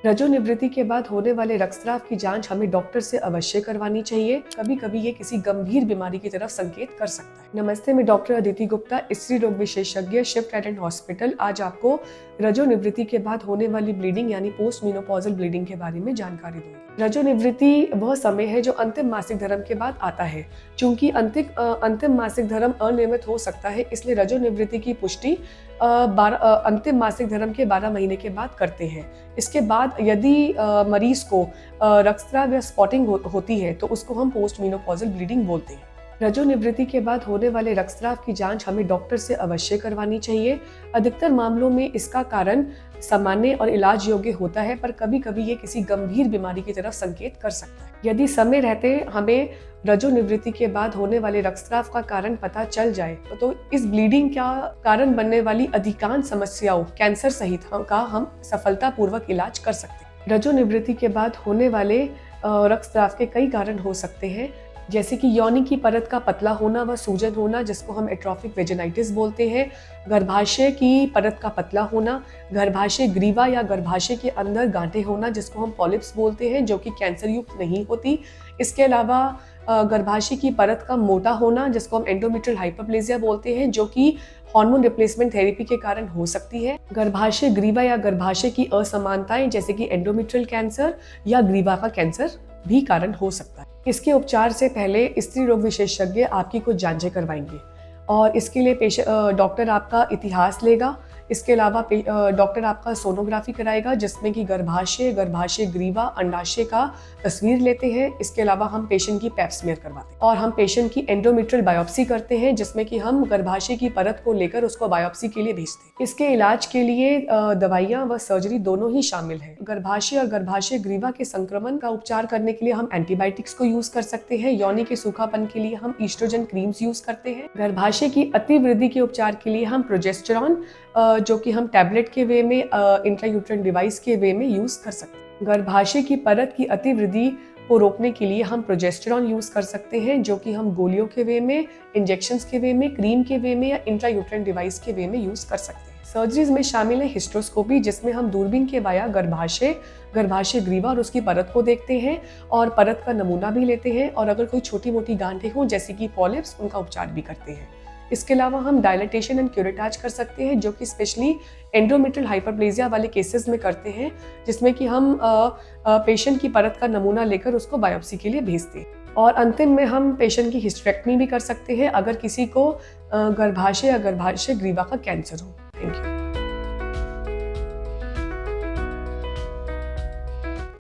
रजोनिवृत्ति के बाद होने वाले रक्तस्राव की जांच हमें डॉक्टर से अवश्य करवानी चाहिए। कभी कभी ये किसी गंभीर बीमारी की तरफ संकेत कर सकता है। नमस्ते, मैं डॉक्टर अदिति गुप्ता, स्त्री रोग विशेषज्ञ, शिव ट्राइडेंट हॉस्पिटल। आज आपको रजोनिवृत्ति के बाद होने वाली ब्लीडिंग यानी पोस्ट मेनोपॉजल ब्लीडिंग के बारे में जानकारी दूंगी। रजोनिवृत्ति वह समय है जो अंतिम मासिक धर्म के बाद आता है। चूंकि अंतिम मासिक धर्म अनियमित हो सकता है, इसलिए रजोनिवृत्ति की पुष्टि अंतिम मासिक धर्म के 12 महीने के बाद करते हैं। इसके बाद यदि मरीज को रक्तस्राव या स्पॉटिंग होती है तो उसको हम पोस्ट मेनोपॉजल ब्लीडिंग बोलते हैं। रजोनिवृत्ति के बाद होने वाले रक्तस्राव की जांच हमें डॉक्टर से अवश्य करवानी चाहिए। अधिकतर मामलों में इसका कारण सामान्य और इलाज योग्य होता है, पर कभी कभी ये किसी गंभीर बीमारी की तरफ संकेत कर सकता है। यदि समय रहते हमें रजोनिवृत्ति के बाद होने वाले रक्तस्राव का कारण पता चल जाए तो इस ब्लीडिंग का कारण बनने वाली अधिकांश समस्याओं, कैंसर सहित का हम सफलतापूर्वक इलाज कर सकते हैं। रजोनिवृत्ति के बाद होने वाले रक्तस्राव के कई कारण हो सकते हैं, जैसे कि योनि की परत का पतला होना व सूजन होना, जिसको हम एट्रोफिक वेजिनाइटिस बोलते हैं। गर्भाशय की परत का पतला होना, गर्भाशय ग्रीवा या गर्भाशय के अंदर गांठें होना, जिसको हम पॉलिप्स बोलते हैं, जो कि कैंसर युक्त नहीं होती। इसके अलावा गर्भाशय की परत का मोटा होना, जिसको हम एंडोमेट्रियल हाइपरप्लेजिया बोलते हैं, जो कि हार्मोन रिप्लेसमेंट थेरेपी के कारण हो सकती है। गर्भाशय ग्रीवा या गर्भाशय की असमानताएं, जैसे कि एंडोमेट्रियल कैंसर या ग्रीवा का कैंसर भी कारण हो सकता है। इसके उपचार से पहले स्त्री रोग विशेषज्ञ आपकी कुछ जांचें करवाएंगे और इसके लिए डॉक्टर आपका इतिहास लेगा। इसके अलावा डॉक्टर आपका सोनोग्राफी कराएगा, जिसमें कि गर्भाशय ग्रीवा, अंडाशय का तस्वीर लेते हैं। इसके अलावा हम पेशेंट की पैप स्मीयर करवाते हैं और हम पेशेंट की एंडोमेट्रियल बायोप्सी करते हैं, जिसमें कि हम गर्भाशय की परत को लेकर उसको बायोप्सी के लिए भेजते हैं। इसके इलाज के लिए दवाइयां व सर्जरी दोनों ही शामिल है। गर्भाशय और गर्भाशय ग्रीवा के संक्रमण का उपचार करने के लिए हम एंटीबायोटिक्स को यूज कर सकते हैं। योनि के सूखापन के लिए हम ईस्ट्रोजन क्रीम्स यूज करते हैं। गर्भाशय की अतिवृद्धि के उपचार के लिए हम प्रोजेस्टेरॉन, जो कि हम टैबलेट के वे में, इंट्रायूट्राइन डिवाइस के वे में यूज कर सकते हैं। गर्भाशय की परत की अतिवृद्धि को रोकने के लिए हम प्रोजेस्टेरॉन यूज कर सकते हैं, जो कि हम गोलियों के वे में, इंजेक्शंस के वे में, क्रीम के वे में या इंट्रायूट्राइन डिवाइस के वे में यूज कर सकते हैं। सर्जरीज में शामिल है हिस्ट्रोस्कोपी, जिसमें हम दूरबीन के वाया गर्भाशय ग्रीवा और उसकी परत को देखते हैं और परत का नमूना भी लेते हैं, और अगर कोई छोटी मोटी गांठें हों जैसे कि पॉलिप्स, उनका उपचार भी करते हैं। इसके अलावा हम डायलिटेशन एंड क्यूरेटाज कर सकते हैं, जो कि स्पेशली एंडोमेट्रियल हाइपरप्लेजिया वाले केसेस में करते हैं, जिसमें कि हम पेशेंट की परत का नमूना लेकर उसको बायोप्सी के लिए भेजते हैं। और अंतिम में हम पेशेंट की हिस्टेरेक्टमी भी कर सकते हैं अगर किसी को गर्भाशय या गर्भाशय ग्रीवा का कैंसर हो। Thank you.